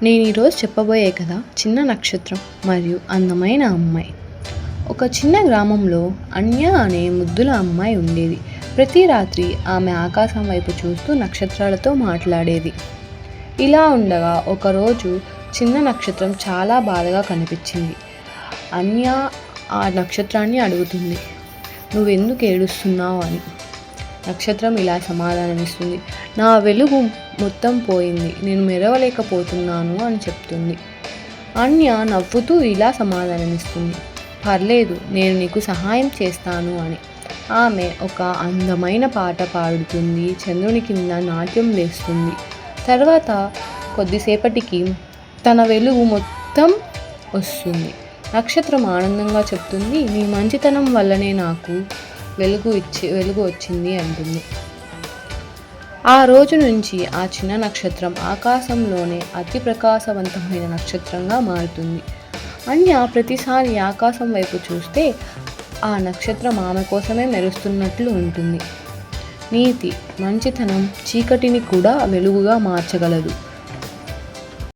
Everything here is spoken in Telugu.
నేను ఈరోజు చెప్పబోయే కథ చిన్న నక్షత్రం మరియు అందమైన అమ్మాయి. ఒక చిన్న గ్రామంలో అన్య అనే ముద్దుల అమ్మాయి ఉండేది. ప్రతి రాత్రి ఆమె ఆకాశం వైపు చూస్తూ నక్షత్రాలతో మాట్లాడేది. ఇలా ఉండగా ఒకరోజు చిన్న నక్షత్రం చాలా బాధగా కనిపించింది. అన్య ఆ నక్షత్రాన్ని అడుగుతుంది, "నువ్వెందుకు ఏడుస్తున్నావు?" అని. నక్షత్రం ఇలా సమాధానమిస్తుంది, "నా వెలుగు మొత్తం పోయింది, నేను మెరవలేకపోతున్నాను" అని చెప్తుంది. అన్య నవ్వుతూ ఇలా సమాధానమిస్తుంది, "పర్లేదు, నేను నీకు సహాయం చేస్తాను" అని. ఆమె ఒక అందమైన పాట పాడుతుంది, చంద్రుని కింద నాట్యం వేస్తుంది. తర్వాత కొద్దిసేపటికి తన వెలుగు మొత్తం వస్తుంది. నక్షత్రం ఆనందంగా చెప్తుంది, "నీ మంచితనం వల్లనే నాకు వెలుగు వచ్చింది" అంటుంది. ఆ రోజు నుంచి ఆ చిన్న నక్షత్రం ఆకాశంలోనే అతి ప్రకాశవంతమైన నక్షత్రంగా మారుతుంది. అన్య ప్రతిసారి ఆకాశం వైపు చూస్తే ఆ నక్షత్రం ఆమె కోసమే మెరుస్తున్నట్లు ఉంటుంది. నీతి: మంచితనం చీకటిని కూడా వెలుగుగా మార్చగలదు.